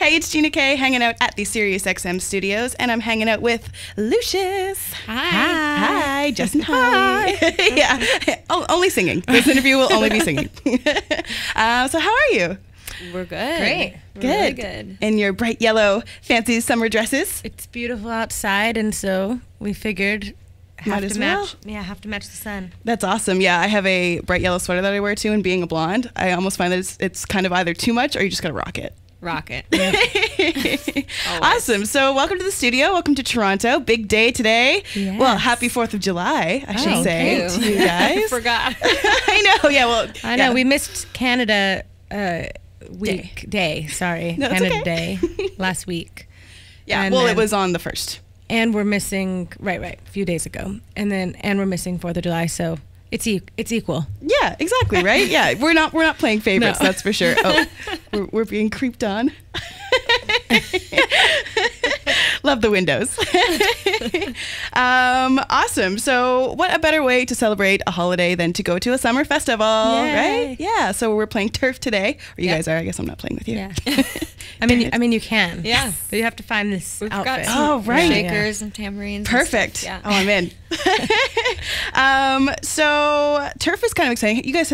Hey, it's Gina K hanging out at the SiriusXM studios, and I'm hanging out with Lucius. Hi. Hi, Jess and Holly. Yeah, only singing. This interview will only be singing. So how are you? We're good. Great. Good. Really good. In your bright yellow fancy summer dresses. It's beautiful outside, and so we figured Might as well. have to match the sun. That's awesome. Yeah, I have a bright yellow sweater that I wear too, and being a blonde, I almost find that it's kind of either too much or you just gotta rock it. Rock it. Awesome. So welcome to the studio. Welcome to Toronto. Big day today. Yes. Well, happy 4th of July, I should say thank to you guys. I forgot. I know. Yeah, well, I know yeah. we missed Canada Day. Sorry, No, it's Canada okay. Day last week. Yeah, And well, then- it was on the 1st. And we're missing a few days ago, and we're missing 4th of July. So it's equal. Yeah, exactly, right? Yeah, we're not playing favorites, No. that's for sure. Oh, we're being creeped on. Love the windows. Awesome. So what a better way to celebrate a holiday than to go to a summer festival, Yay. right? Yeah, so we're playing turf today. Or you Yep. guys are. I guess I'm not playing with you. Yeah. I mean, you can. Yeah. But you have to find this We've outfit. got some Oh, right. shakers and tamarines. Perfect. And stuff. Oh, I'm in. So turf is kind of exciting. You guys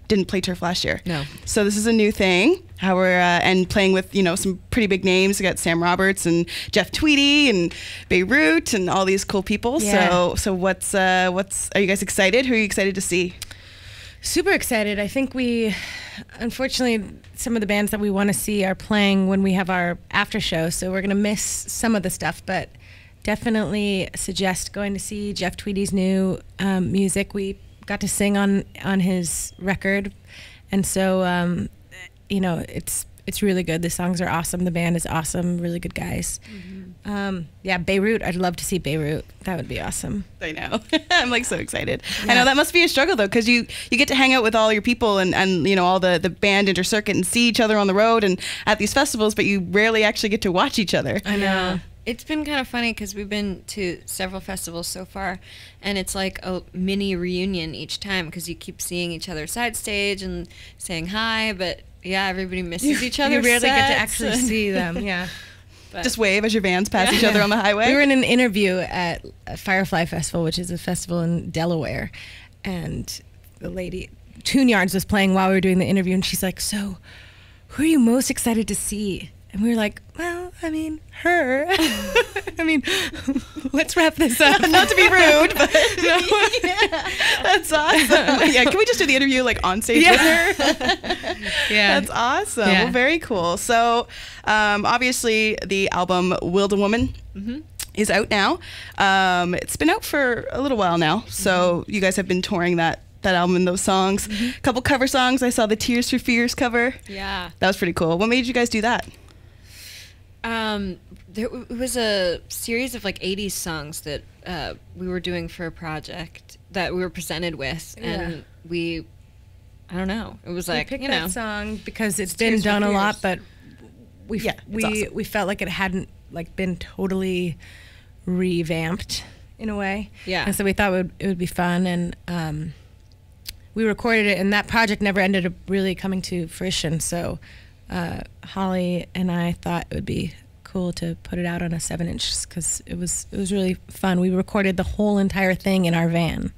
didn't play turf last year. No. So this is a new thing. How we're and playing with some pretty big names. We got Sam Roberts and Jeff Tweedy and Beirut and all these cool people. Yeah. So what's are you guys excited? Who are you excited to see? Super excited. I think unfortunately, some of the bands that we want to see are playing when we have our after show, so we're going to miss some of the stuff, but definitely suggest going to see Jeff Tweedy's new music. We got to sing on his record, and so, it's really good. The songs are awesome. The band is awesome. Really good guys. Mm-hmm. Beirut. I'd love to see Beirut. That would be awesome. I know. I'm like so excited. Yeah. I know that must be a struggle though, because you get to hang out with all your people and all the band inter-circuit and see each other on the road and at these festivals, but you rarely actually get to watch each other. I know. Yeah. It's been kind of funny because we've been to several festivals so far, and it's like a mini reunion each time because you keep seeing each other side stage and saying hi, but yeah, everybody misses each other. You rarely get to sets actually and- see them. Yeah. but- Just wave as your vans pass each other on the highway. We were in an interview at Firefly Festival, which is a festival in Delaware, and the lady, Tune Yards, was playing while we were doing the interview, and she's like, "So, who are you most excited to see?" And we were like, "Well, I mean, her." I mean, let's wrap this up. Not to be rude, but yeah, that's awesome. Yeah, can we just do the interview like on stage with her? Yeah. That's awesome. Yeah. Well, very cool. So, obviously, the album "Willed a Woman" is out now. It's been out for a little while now. So you guys have been touring that album and those songs. A couple cover songs. I saw the "Tears for Fears" cover. Yeah. That was pretty cool. What made you guys do that? It was a series of like 80s songs that we were doing for a project that we were presented with, and I don't know. It was like, we picked that song because it's been Tears for done a lot, Fears. but we awesome. we felt like it hadn't like been totally revamped in a way. Yeah. And so we thought it would be fun, and we recorded it, and that project never ended up really coming to fruition. So Holly and I thought it would be cool to put it out on a 7-inch because it was really fun. We recorded the whole entire thing in our van.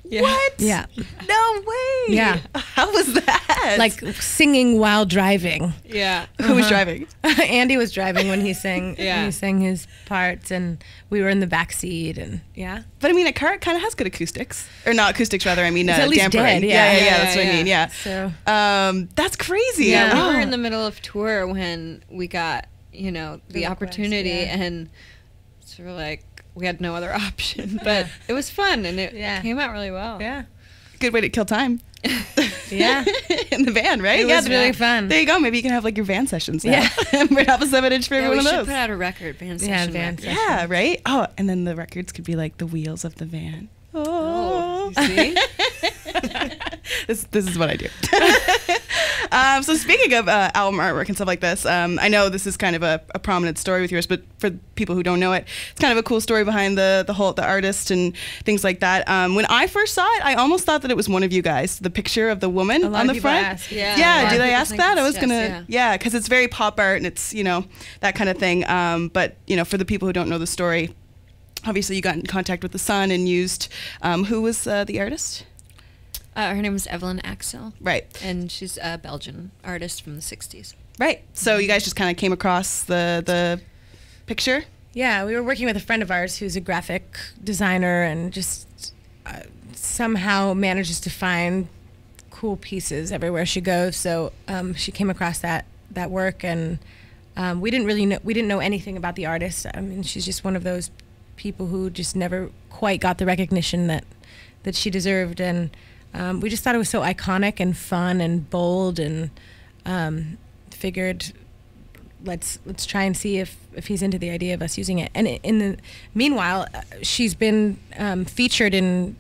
Yeah. What? Yeah. No way. Yeah. How was that? Like singing while driving. Yeah. who was driving? Andy was driving when he sang Yeah. when he sang his parts, and we were in the back seat, and yeah. But I mean, a car kind of has good acoustics, or not acoustics, rather. I mean, It's at least dampering. dead, yeah. Yeah, that's what I Yeah. mean. Yeah. So That's crazy. Yeah, Wow. we were in the middle of tour when we got, the request, opportunity, yeah. and so we're like, we had no other option. But it was fun, and it Yeah. came out really well. yeah, Good way to kill time. yeah. In the van, right? It yeah, was really fun. There you go. Maybe you can have like your van sessions now. Yeah. We'd have a 7-inch for Yeah, every we one of should those. put out a record, band Yeah, session band record. session. Yeah, right? Oh, and then the records could be like the wheels of the van. Oh, you see? This is what I do. So speaking of album artwork and stuff like this, I know this is kind of a prominent story with yours, but for people who don't know it, it's kind of a cool story behind the artist and things like that. When I first saw it, I almost thought that it was one of you guys. The picture of the woman on the front. Ask. Yeah. Did I ask that? I was gonna. Yeah, because it's very pop art and it's that kind of thing. But for the people who don't know the story, obviously you got in contact with the son and used who was the artist? Her name was Evelyn Axel. Right. And she's a Belgian artist from the 60s. Right. So you guys just kind of came across the picture? Yeah, we were working with a friend of ours who's a graphic designer and just somehow manages to find cool pieces everywhere she goes. So she came across that work, and we didn't know anything about the artist. I mean, she's just one of those people who just never quite got the recognition that she deserved, and we just thought it was so iconic and fun and bold, and figured let's try and see if he's into the idea of us using it. And in the meanwhile, she's been featured in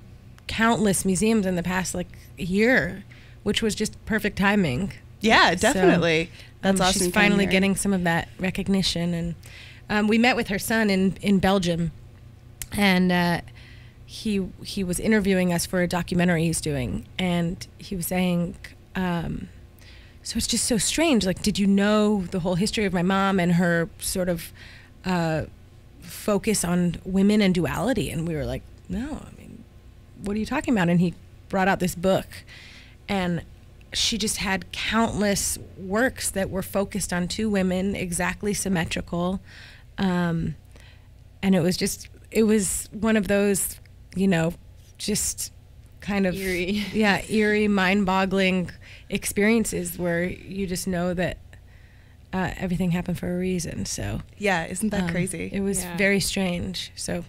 countless museums in the past year, which was just perfect timing. Yeah, definitely. So, that's awesome. She's finally getting some of that recognition, and we met with her son in Belgium, and he was interviewing us for a documentary he's doing, and he was saying, so it's just so strange. Like, did you know the whole history of my mom and her sort of focus on women and duality? And we were like, no, I mean, what are you talking about? And he brought out this book, and she just had countless works that were focused on two women, exactly symmetrical. And it was one of those, just kind of eerie, mind-boggling experiences where you just know that everything happened for a reason. So yeah, isn't that crazy? It was very strange. So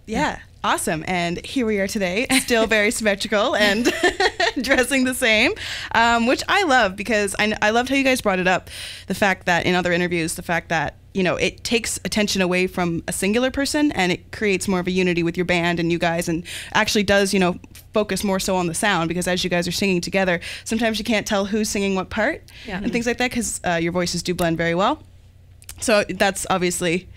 yeah, awesome. And here we are today, still very symmetrical and dressing the same, which I love, because I loved how you guys brought it up, the fact that in other interviews, the fact that it takes attention away from a singular person, and it creates more of a unity with your band and you guys, and actually does, focus more so on the sound, because as you guys are singing together, sometimes you can't tell who's singing what part and things like that, because your voices do blend very well. So that's obviously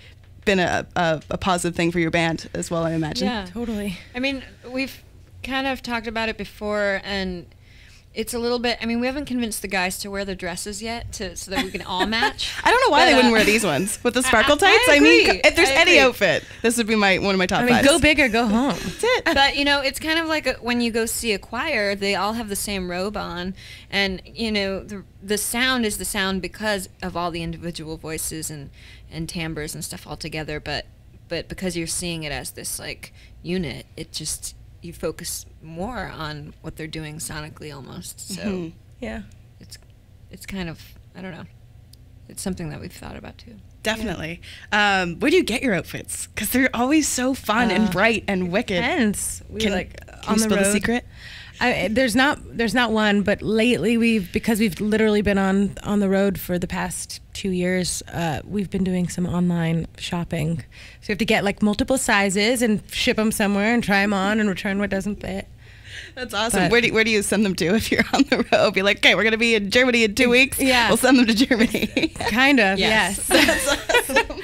been a positive thing for your band as well, I imagine. Yeah, totally. I mean, we've kind of talked about it before, and it's a little bit, we haven't convinced the guys to wear their dresses yet so that we can all match. I don't know why they wouldn't wear these ones with the sparkle tights. I mean, if there's any outfit, this would be one of my top fives. Go big or go home. That's it. But, it's kind of like when you go see a choir, they all have the same robe on, and, the sound is the sound because of all the individual voices and timbres and stuff all together, but because you're seeing it as this, unit, it just, you focus more on what they're doing sonically almost. So yeah, it's kind of, I don't know, it's something that we've thought about too. Definitely. Where do you get your outfits? Because they're always so fun and bright and wicked. Depends. Can on you the spill road. the secret? There's not one, but lately because we've literally been on the road for the past 2 years, we've been doing some online shopping. So you have to get multiple sizes and ship them somewhere and try them on and return what doesn't fit. That's awesome. Where do you send them to if you're on the road? Be like, okay, we're going to be in Germany in 2 weeks. Yeah. We'll send them to Germany. Kind of, yes. That's awesome.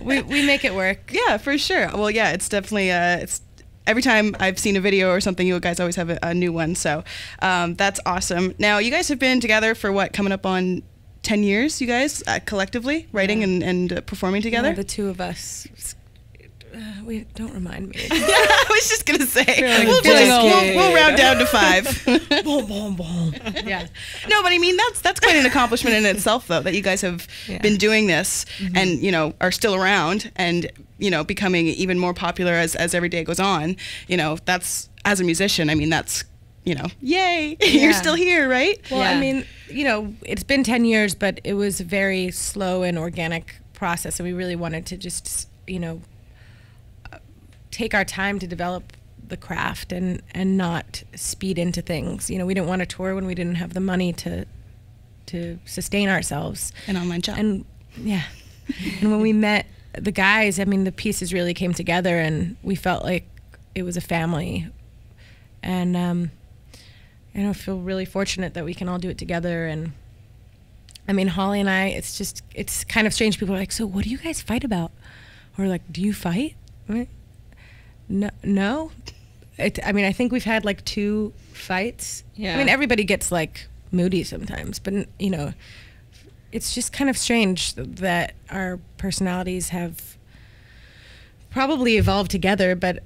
We make it work. Yeah, for sure. Well, yeah, it's definitely, every time I've seen a video or something, you guys always have a new one. So that's awesome. Now, you guys have been together for coming up on 10 years, you guys, collectively, writing and performing together? Yeah, the two of us. We don't remind me. I was just going to say, Feeling we'll round down to 5. Boom, boom, boom. Yeah. No, but I mean, that's quite an accomplishment in itself, though, that you guys have been doing this and, are still around and, becoming even more popular as every day goes on. That's, as a musician, I mean, that's, yay, you're still here, right? Well, I mean, it's been 10 years, but it was a very slow and organic process, and we really wanted to just, take our time to develop the craft and not speed into things. We didn't want to tour when we didn't have the money to sustain ourselves. An online job. And and when we met the guys, I mean, the pieces really came together, and we felt like it was a family. And I feel really fortunate that we can all do it together. And I mean, Holly and I, it's kind of strange. People are like, so what do you guys fight about? Or like, do you fight? No. I mean, I think we've had like 2 fights. Yeah. I mean, everybody gets like moody sometimes, but it's just kind of strange that our personalities have probably evolved together, but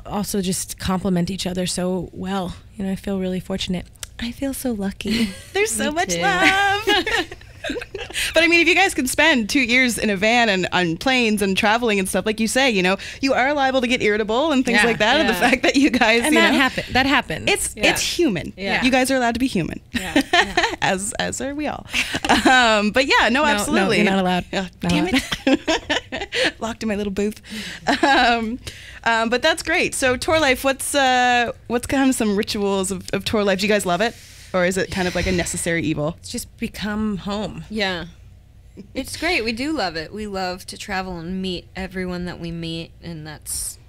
also just complement each other so well. I feel really fortunate. I feel so lucky. There's so much love. But I mean, if you guys can spend 2 years in a van and on planes and traveling and stuff, like you say, you are liable to get irritable and things like that. And the fact that you guys, and that happens. It's human. Yeah. You guys are allowed to be human. Yeah. as are we all. But yeah, no, absolutely. No, you're not allowed. Damn it. Locked in my little booth. But that's great. So tour life, what's kind of some rituals of tour life? Do you guys love it? Or is it kind of like a necessary evil? It's just become home. Yeah. It's great. We do love it. We love to travel and meet everyone that we meet, and that's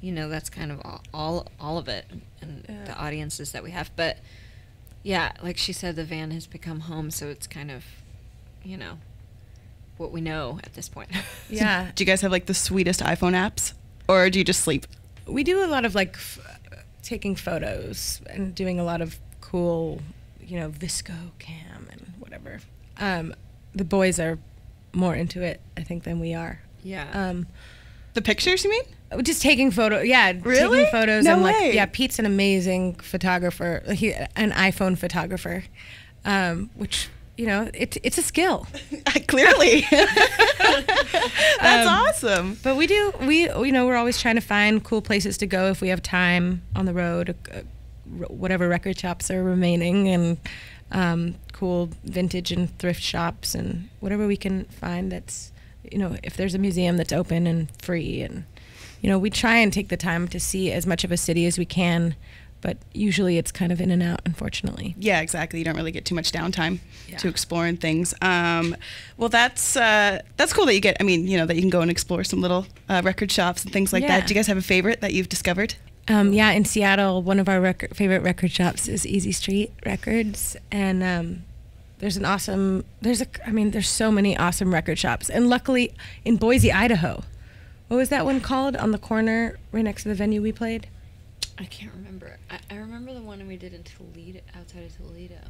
kind of all of it, and the audiences that we have. But yeah, like she said, the van has become home, so it's kind of, what we know at this point. Yeah. Do you guys have like the sweetest iPhone apps, or do you just sleep? We do a lot of like taking photos and doing a lot of cool, Visco cam and whatever. The boys are more into it, I think, than we are. Yeah. The pictures, you mean? Just taking photos. Yeah. Really? Taking photos. No and way. Yeah, Pete's an amazing photographer. An iPhone photographer, which, it's a skill. Clearly. That's awesome. But we're always trying to find cool places to go if we have time on the road, whatever record shops are remaining, and cool vintage and thrift shops, and whatever we can find that's, if there's a museum that's open and free. And, we try and take the time to see as much of a city as we can, but usually it's kind of in and out, unfortunately. Yeah, exactly. You don't really get too much downtime to explore and things. Well, that's cool that you get, that you can go and explore some little record shops and things like that. Do you guys have a favorite that you've discovered? In Seattle, one of our favorite record shops is Easy Street Records, and there's so many awesome record shops. And luckily, in Boise, Idaho, what was that one called on the corner right next to the venue we played? I can't remember. I remember the one we did in Toledo, outside of Toledo.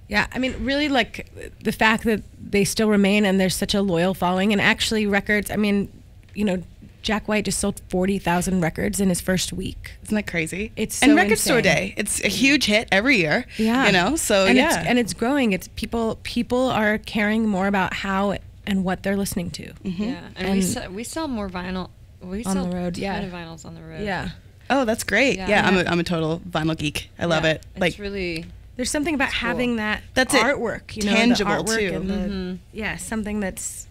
Yeah, really, like, the fact that they still remain and there's such a loyal following, and actually records, Jack White just sold 40,000 records in his first week. Isn't that crazy? It's so and Record insane. Store Day. It's a huge hit every year. Yeah. So and it's growing. It's people are caring more about how and what they're listening to. Mm-hmm. Yeah, and we sell more vinyl. We on sell the road. a ton of vinyls on the road. Yeah. Oh, that's great. Yeah, I'm a total vinyl geek. I love it. It's really. There's something about having that that's artwork, tangible the artwork too. And something that's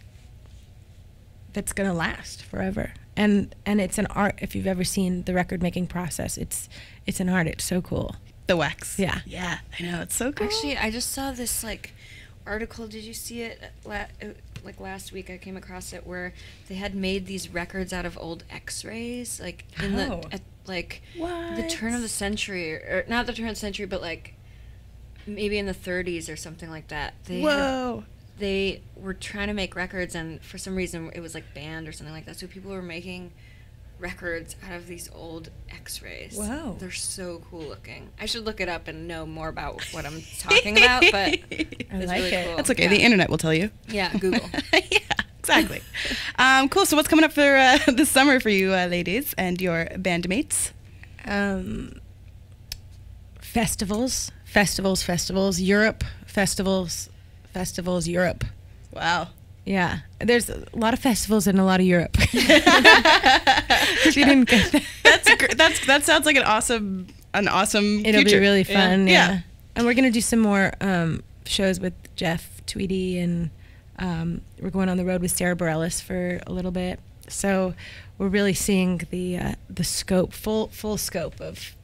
gonna last forever. And it's an art. If you've ever seen the record making process, it's an art. It's so cool. The wax. Yeah. Yeah, I know. It's so cool. Actually, I just saw this article. Did you see it? Last week, I came across it where they had made these records out of old X-rays, in the turn of the century, or not the turn of the century, but maybe in the 30s or something like that. They were trying to make records, and for some reason it was banned or something like that. So people were making records out of these old X-rays. Wow. They're so cool looking. I should look it up and know more about what I'm talking about, but it's really cool. That's okay. The internet will tell you. Yeah, Google. Yeah, exactly. Cool. So what's coming up for this summer for you ladies and your bandmates? Festivals, Europe, festivals, Europe. Wow. Yeah, there's a lot of festivals and a lot of Europe. If you didn't get that. That sounds like an awesome It'll future. be really fun. Yeah. And we're gonna do some more shows with Jeff Tweedy, and we're going on the road with Sarah Bareilles for a little bit. So we're really seeing the scope, full scope of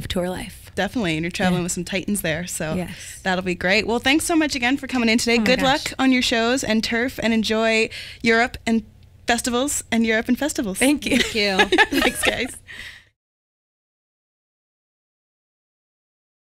tour life. Definitely, and you're traveling with some titans there, so yes. That'll be great. Well, thanks so much again for coming in today. Good luck on your shows and turf, and enjoy Europe and festivals and Europe and festivals. Thank you. Thank you. Thanks, guys.